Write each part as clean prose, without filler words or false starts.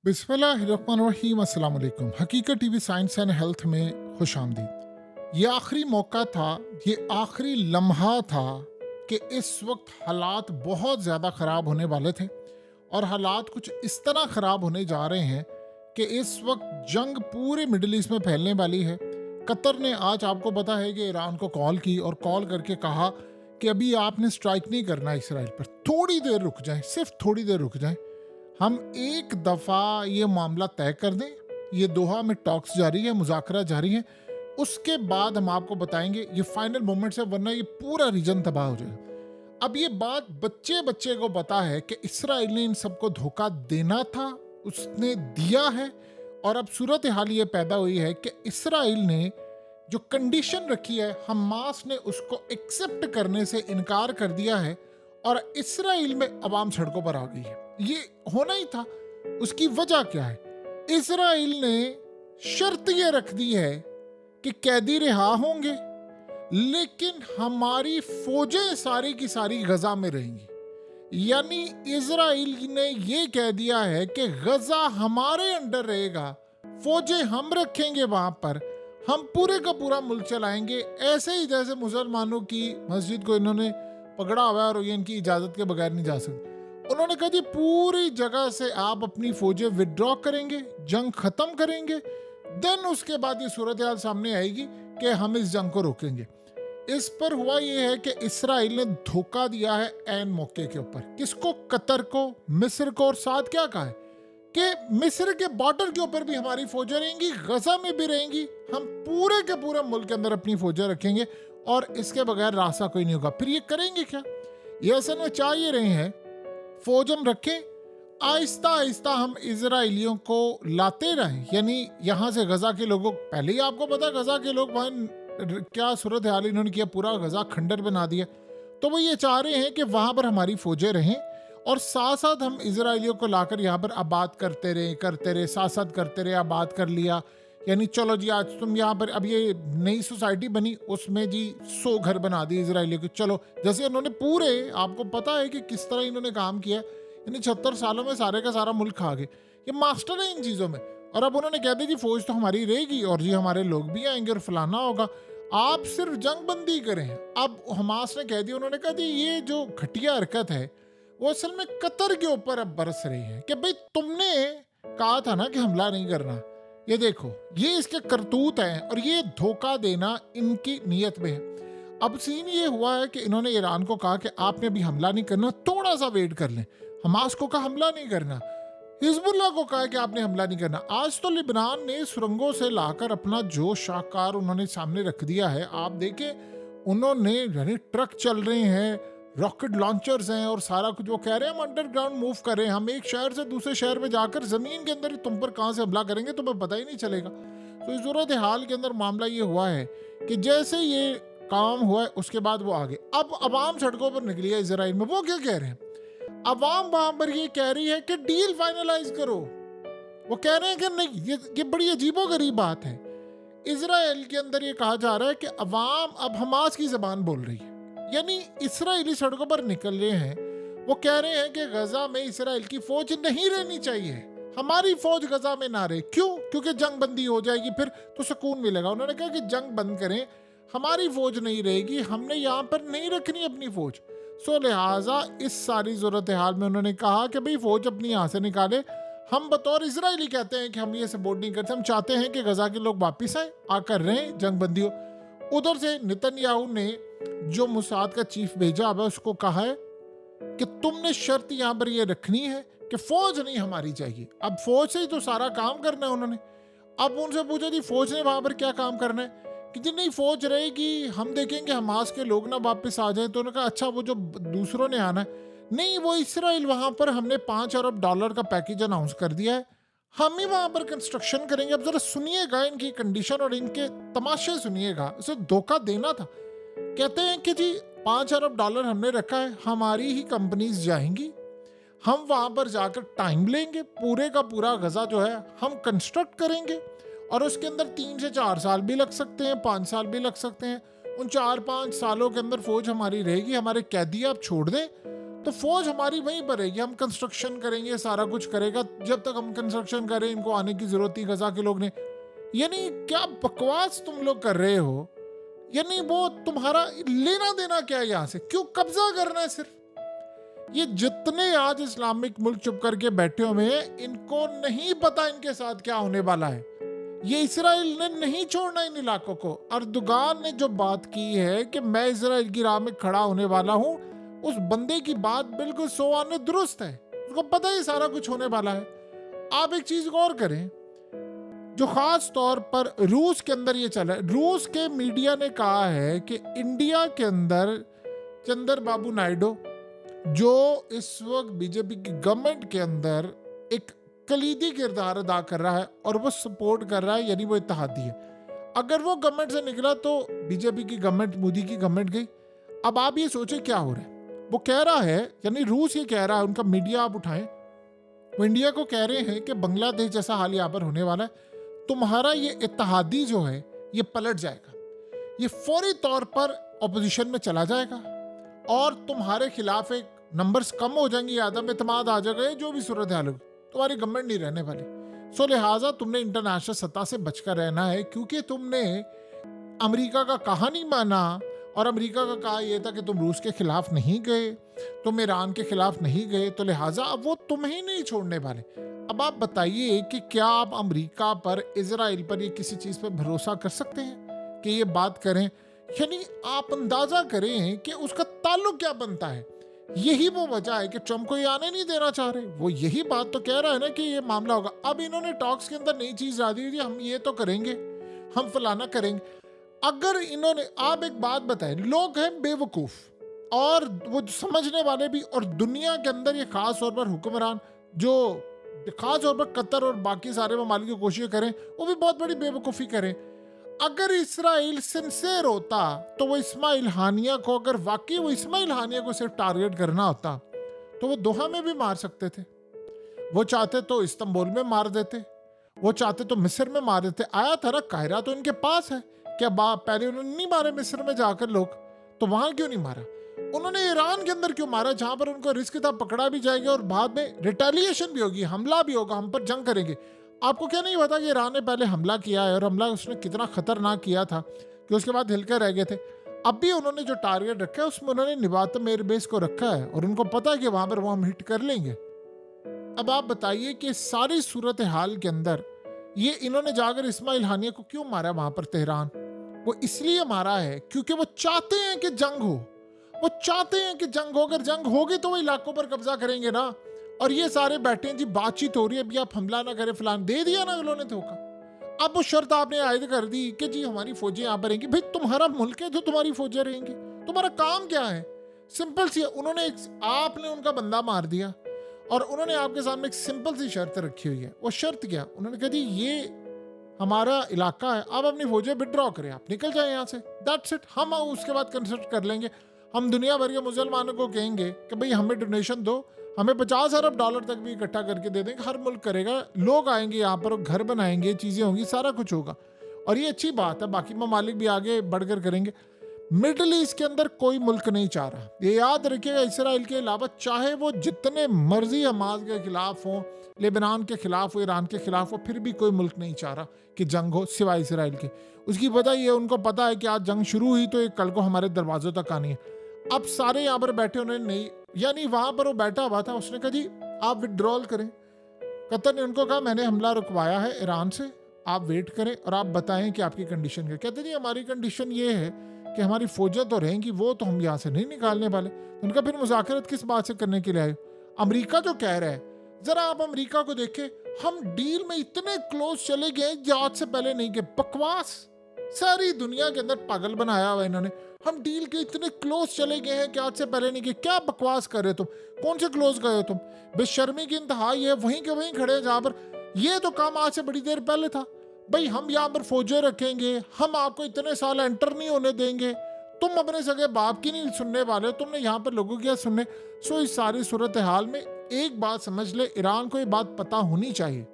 बिस्मिल्लाहिर्रहमानिर्रहीम। अस्सलाम वालेकुम। हकीकत टीवी साइंस एंड हेल्थ में खुश आमदीद। ये आखिरी मौका था, ये आखिरी लम्हा था कि इस वक्त हालात बहुत ज़्यादा ख़राब होने वाले थे और हालात कुछ इस तरह ख़राब होने जा रहे हैं कि इस वक्त जंग पूरे मिडिल ईस्ट में फैलने वाली है। कतर ने आज आपको पता है कि ईरान को कॉल की और कॉल करके कहा कि अभी आपने स्ट्राइक नहीं करना इसराइल पर, थोड़ी देर रुक जाएं, सिर्फ थोड़ी देर रुक जाएं। हम एक दफ़ा ये मामला तय कर दें। ये दोहा में टॉक्स जारी है, मुज़ाकरा जारी है। उसके बाद हम आपको बताएंगे ये फाइनल मोमेंट्स है, वरना ये पूरा रीजन तबाह हो जाएगा। अब ये बात बच्चे बच्चे को पता है कि इसराइल ने इन सबको धोखा देना था, उसने दिया है। और अब सूरत हाल ये पैदा हुई है कि इसराइल ने जो कंडीशन रखी है, हमास ने उसको एक्सेप्ट करने से इनकार कर दिया है और इसराइल में अवाम सड़कों पर आ गई है। ये होना ही था। उसकी वजह क्या है? इसराइल ने शर्त ये रख दी है कि कैदी रिहा होंगे, लेकिन हमारी फौजें सारी की सारी गजा में रहेंगी। यानी इसराइल ने ये कह दिया है कि गजा हमारे अंडर रहेगा, फौजें हम रखेंगे वहां पर, हम पूरे का पूरा मुल्क चलाएंगे। ऐसे ही जैसे मुसलमानों की मस्जिद को इन्होंने पकड़ा हुआ है और ये इनकी इजाजत के बगैर नहीं जा सकते। उन्होंने कहा जी पूरी जगह से आप अपनी फौजें विड्रॉ करेंगे, जंग खत्म करेंगे, देन उसके बाद ये सूरत हाल सामने आएगी कि हम इस जंग को रोकेंगे। इस पर हुआ ये है कि इसराइल ने धोखा दिया है ऐन मौके के ऊपर। किसको? कतर को, मिस्र को। और साथ क्या कहा है कि मिस्र के बॉर्डर के ऊपर भी हमारी फौजें रहेंगी, गजा में भी रहेंगी, हम पूरे के पूरे मुल्क के अंदर अपनी फौजें रखेंगे और इसके बगैर रास्ता कोई नहीं होगा। फिर ये करेंगे क्या? ये असल में चाह ये रहे हैं फौज हम रखें, आहिस्ता आहिस्ता हम इजराइलियों को लाते रहें। यानी यहाँ से गजा के लोगों, पहले ही आपको पता है गजा के लोग वहाँ क्या सूरत हाल इन्होंने किया, पूरा गजा खंडर बना दिया। तो वो ये चाह रहे हैं कि वहाँ पर हमारी फौजें रहें और साथ साथ हम इजराइलियों को लाकर यहाँ पर आबाद करते रहे, साथ साथ करते रहे, आबाद कर लिया। यानी चलो जी आज तुम यहाँ पर, अब ये नई सोसाइटी बनी उसमें जी 100 घर बना दिए इजराइलियों के। चलो जैसे इन्होंने पूरे, आपको पता है कि किस तरह इन्होंने काम किया, यानी 76 सालों में सारे का सारा मुल्क खा गए। ये मास्टर है इन चीज़ों में। और अब उन्होंने कह दिया जी फौज तो हमारी रहेगी और जी हमारे लोग भी आएंगे और फलाना होगा, आप सिर्फ जंग बंदी करें। अब हमास ने कह दिया, उन्होंने कहा जी ये जो घटिया हरकत है वो असल में कतर के ऊपर अब बरस रही है कि भाई तुमने कहा था ना कि हमला नहीं करना। ये देखो, ये इसके करतूत हैं और ये धोखा देना इनकी नीयत में है। अब सीन ये हुआ है कि इन्होंने ईरान को कहा कि आपने अभी हमला नहीं करना, थोड़ा सा वेट कर लें। हमास को कहा हमला नहीं करना, हिजबुल्लाह को कहा कि आपने हमला नहीं करना। आज तो लिबनान ने सुरंगों से लाकर अपना जो शाहकार उन्होंने सामने रख दिया है। आप देखें, उन्होंने यानी ट्रक चल रहे हैं, रॉकेट लॉन्चर्स हैं और सारा कुछ। वो कह रहे हैं हम अंडरग्राउंड मूव कर रहे हैं, हम एक शहर से दूसरे शहर में जाकर जमीन के अंदर तुम पर कहां से हमला करेंगे तुम्हें पता ही नहीं चलेगा। तो इस सूरत हाल के अंदर मामला ये हुआ है कि जैसे ये काम हुआ है उसके बाद वो आगे, अब अवाम सड़कों पर निकली है इसराइल में। वो क्या कह रहे हैं? अवाम वहां पर ये कह रही है कि डील फाइनलाइज करो। वो कह रहे हैं कि नहीं, ये बड़ी अजीबोगरीब बात है। इसराइल के अंदर ये कहा जा रहा है कि अवाम अब हमास की जबान बोल रही है, यानी इसराइली सड़कों पर निकल रहे हैं। वो कह रहे हैं कि गजा में इसराइल की फौज नहीं रहनी चाहिए, हमारी फौज गजा में ना रहे। क्यों? क्योंकि जंग बंदी हो जाएगी, फिर तो सुकून मिलेगा। उन्होंने कहा कि जंग बंद करें, हमारी फौज नहीं रहेगी, हमने यहाँ पर नहीं रखनी अपनी फौज। सो लिहाजा इस सारी सूरत हाल में उन्होंने कहा कि भाई फौज अपनी यहाँ से निकाले। हम बतौर इजरायली कहते हैं कि हम ये सपोर्ट नहीं करते, हम चाहते हैं कि गजा के लोग वापिस आए, आकर रहें, जंग बंदी हो। उधर से नेतन्याहू ने जो मुसाद का चीफ भेजा है उसको कहा है कि तुमने शर्त यहाँ पर ये रखनी है कि फौज नहीं हमारी चाहिए। अब फौज से ही तो सारा काम करना है उन्होंने। अब उनसे पूछा जी फौज ने वहां पर क्या काम करना है, कि जी नहीं फौज रहेगी, हम देखेंगे हमास के लोग ना वापस आ जाए। तो उन्होंने कहा अच्छा वो जो दूसरों ने आना है, नहीं वो इसराइल, वहां पर हमने $5 अरब का पैकेज अनाउंस कर दिया है, हम ही वहां पर कंस्ट्रक्शन करेंगे। अब जरा सुनिएगा इनकी कंडीशन और इनके तमाशे सुनिएगा। उसे धोखा देना था। कहते हैं कि जी $5 अरब हमने रखा है, हमारी ही कंपनीज जाएंगी, हम वहां पर जाकर टाइम लेंगे, पूरे का पूरा गजा जो है हम कंस्ट्रक्ट करेंगे और उसके अंदर 3 से 4 साल भी लग सकते हैं, 5 साल भी लग सकते हैं। उन 4-5 सालों के अंदर फौज हमारी रहेगी, हमारे कैदी आप छोड़ दें, तो फौज हमारी वहीं पर रहेगी, हम कंस्ट्रक्शन करेंगे, सारा कुछ करेगा। जब तक हम कंस्ट्रक्शन करें इनको आने की जरूरत नहीं गजा के लोग ने। यानी क्या बकवास तुम लोग कर रहे हो। यानी वो तुम्हारा लेना देना क्या है यहाँ से, क्यों कब्जा करना है सिर्फ। ये जितने आज इस्लामिक मुल्क चुप करके बैठे हुए हैं, इनको नहीं पता इनके साथ क्या होने वाला है। ये इसराइल ने नहीं छोड़ना इन इलाकों को। अर्दोगान ने जो बात की है कि मैं इसराइल की राह में खड़ा होने वाला हूं, उस बंदे की बात बिल्कुल सौ आने दुरुस्त है। उसको पता ही सारा कुछ होने वाला है। आप एक चीज गौर करें, जो खास तौर पर रूस के अंदर ये चला है। रूस के मीडिया ने कहा है कि इंडिया के अंदर चंद्रबाबू नायडू, जो इस वक्त बीजेपी की गवर्नमेंट के अंदर एक कलीदी किरदार अदा कर रहा है और वो सपोर्ट कर रहा है, यानी वो इत्तेहादी है। अगर वो गवर्नमेंट से निकला तो बीजेपी की गवर्नमेंट, मोदी की गवर्नमेंट गई। अब आप ये सोचे क्या हो रहा है। वो कह रहा है, यानी रूस ये कह रहा है, उनका मीडिया आप उठाएं, वो इंडिया को कह रहे हैं कि बांग्लादेश जैसा हाल यहाँ पर होने वाला है, तुम्हारा ये इत्तेहादी जो है ये पलट जाएगा, ये फौरी तौर पर ऑपोजिशन में चला जाएगा और तुम्हारे खिलाफ एक नंबर्स कम हो जाएंगे, आदम एतमाद आ जाएगा, जो भी सूरत हाल होगी, तुम्हारी गवर्नमेंट नहीं रहने वाली। सो लिहाजा तुमने इंटरनेशनल सत्ता से बचकर रहना है, क्योंकि तुमने अमेरिका का कहा नहीं माना। और अमेरिका का कहा यह था कि तुम रूस के खिलाफ नहीं गए, तुम ईरान के खिलाफ नहीं गए, तो लिहाजा अब वो तुम्हें नहीं छोड़ने वाले। अब आप बताइए कि क्या आप अमेरिका पर, इजराइल पर, ये किसी चीज पर भरोसा कर सकते हैं कि ये बात करें। यानी आप अंदाजा करें कि उसका ताल्लुक क्या बनता है। यही वो वजह है कि ट्रम्प को ये आने नहीं देना चाह रहे। वो यही बात तो कह रहा है ना कि ये मामला होगा। अब इन्होंने टॉक्स के अंदर नई चीज ला दी थी, हम ये तो करेंगे, हम फलाना करेंगे। अगर इन्होंने, आप एक बात बताएं, लोग हैं बेवकूफ और वो समझने वाले भी, और दुनिया के अंदर ये खास तौर पर हुक्मरान जो खास तौर पर कतर और बाकी सारे ममालिक की कोशिश करें, वो भी बहुत बड़ी बेवकूफ़ी करें। अगर इसराइल सिंसेर होता तो वो इस्माइल हानिया को, अगर वाकई वो इस्माइल हानिया को सिर्फ टारगेट करना होता, तो वो दोहा में भी मार सकते थे। वो चाहते तो इस्तांबुल में मार देते, वो चाहते तो मिस्र में मार देते। आया था ना, काहिरा तो इनके पास है। क्या पहले उन्होंने नहीं मारे मिस्र में जाकर लोग, तो वहां क्यों नहीं मारा? उन्होंने ईरान के अंदर क्यों मारा, जहां पर उनको रिस्क था पकड़ा भी जाएगा और बाद में रिटेलिएशन भी होगी, हमला भी होगा, हम पर जंग करेंगे। आपको क्या नहीं पता कि ईरान ने पहले हमला किया है और हमला उसने कितना खतरनाक किया था कि उसके बाद हिलकर रह गए थे। अब भी उन्होंने जो टारगेट रखा है उसमें उन्होंने निवातम एयरबेस को रखा है और उनको पता है कि वहां पर वो हम हिट कर लेंगे। अब आप बताइए कि सारी सूरत हाल के अंदर ये इन्होंने जाकर इस्माइल हानिया को क्यों मारा वहां पर तेहरान? वो इसलिए मारा है क्योंकि वो चाहते हैं कि जंग हो। वो चाहते हैं कि जंग हो। अगर जंग होगी तो वो इलाकों पर कब्जा करेंगे ना। और ये सारे बैठे हैं जी, बातचीत हो रही है, अभी आप हमला ना करें, फलान दे दिया ना उन्होंने धोखा। अब वो शर्त आपने आयद कर दी कि जी हमारी फौजें यहाँ पर रहेंगी। भाई तुम्हारा मुल्क है जो तुम्हारी फौजें रहेंगी, तुम्हारा काम क्या है? सिंपल सी, आपने उनका बंदा मार दिया और उन्होंने आपके सामने एक सिंपल सी शर्त रखी हुई है। वो शर्त क्या? उन्होंने कहा जी ये हमारा इलाका है, आप अपनी फौजें विड्रॉ करें, आप निकल जाए यहाँ से, दैट्स इट। हम उसके बाद कंसल्ट कर लेंगे। हम दुनिया भर के मुसलमानों को कहेंगे कि भाई हमें डोनेशन दो, हमें 50 अरब डॉलर तक भी इकट्ठा करके दे देंगे। हर मुल्क करेगा, लोग आएंगे यहाँ पर, घर बनाएंगे, चीज़ें होंगी, सारा कुछ होगा और ये अच्छी बात है। बाकी ममालिक भी आगे बढ़कर करेंगे। मिडिल ईस्ट के अंदर कोई मुल्क नहीं चाह रहा, ये याद रखिएगा। इसराइल के अलावा चाहे वो जितने मर्जी हमास के खिलाफ हो, लेबनान के खिलाफ हो, ईरान के खिलाफ हो, फिर भी कोई मुल्क नहीं चाह रहा कि जंग हो सिवाय इसराइल के। उसकी वजह ये, उनको पता है कि आज जंग शुरू हुई तो एक कल को हमारे दरवाजों तक आनी है। अब सारे यहाँ पर बैठे, उन्होंने नहीं, यानी वहां पर वो बैठा हुआ था, उसने कहा जी आप विड्रॉल करें। कतर ने उनको कहा मैंने हमला रुकवाया है ईरान से, आप वेट करें और आप बताएं कि आपकी कंडीशन क्या। कहते जी हमारी कंडीशन ये है कि हमारी फौजें तो रहेंगी, वो तो हम यहाँ से नहीं निकालने वाले। उनका फिर मुज़ाकरत किस बात से करने के लिए आए? अमेरिका जो कह रहा है, जरा आप अमेरिका को देखें, हम डील में इतने क्लोज चले गए जो आज से पहले नहीं गए। बकवास, सारी दुनिया के अंदर पागल बनाया हुआ इन्होंने। हम डील के इतने क्लोज चले गए हैं कि आज से पहले नहीं गए। क्या बकवास कर रहे हो तुम? कौन से क्लोज गए हो तुम? बेशर्मी की इंतहा है, वहीं के वहीं खड़े हैं जहां पर ये तो काम आज से बड़ी देर पहले था। भाई हम यहाँ पर फौजें रखेंगे, हम आपको इतने साल एंटर नहीं होने देंगे, तुम अपने सगे बाप की नहीं सुनने वाले, तुमने यहाँ पर लोगों की सुनने। सो इस सारी सूरत हाल में एक बात समझ ले, ईरान को ये बात पता होनी चाहिए,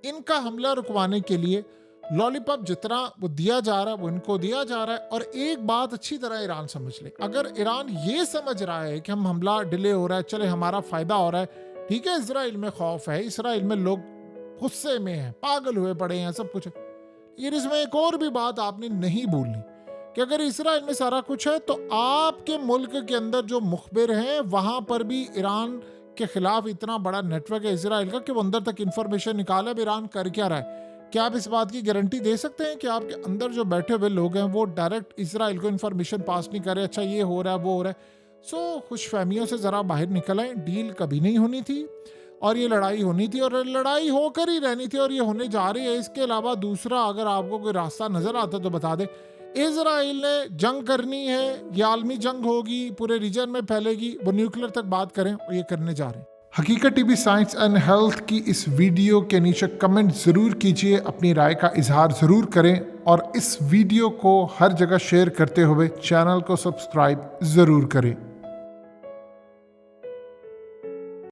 इनका हमला रुकवाने के लिए लॉलीपॉप जितना वो दिया जा रहा है वो इनको दिया जा रहा है। और एक बात अच्छी तरह ईरान समझ ले, अगर ईरान ये समझ रहा है कि हम हमला डिले हो रहा है, चले हमारा फायदा हो रहा है, ठीक है, इसराइल में खौफ है, इसराइल में लोग गुस्से में हैं, पागल हुए पड़े हैं, सब कुछ है। ये इसमें एक और भी बात आपने नहीं भूलनी कि अगर इसराइल में सारा कुछ है तो आपके मुल्क के अंदर जो मुखबिर हैं वहां पर भी ईरान के खिलाफ इतना बड़ा नेटवर्क है इसराइल का कि वो अंदर तक इंफॉर्मेशन निकाले अब ईरान कर क्या रहा है। क्या आप इस बात की गारंटी दे सकते हैं कि आपके अंदर जो बैठे हुए लोग हैं वो डायरेक्ट इसराइल को इंफॉर्मेशन पास नहीं कर रहे, अच्छा ये हो रहा है वो हो रहा है। सो खुशफहमियों से ज़रा बाहर निकल आए, डील कभी नहीं होनी थी और ये लड़ाई होनी थी और लड़ाई होकर ही रहनी थी और ये होने जा रही है। इसके अलावा दूसरा अगर आपको कोई रास्ता नज़र आता तो बता दे। इजराइल ने जंग करनी है, ये आलमी जंग होगी, पूरे रीजन में फैलेगी, वो न्यूक्लियर तक बात करें और ये करने जा रहे हैं। हकीकत टीवी साइंस एंड हेल्थ की इस वीडियो के नीचे कमेंट ज़रूर कीजिए, अपनी राय का इजहार ज़रूर करें और इस वीडियो को हर जगह शेयर करते हुए चैनल को सब्सक्राइब ज़रूर करें।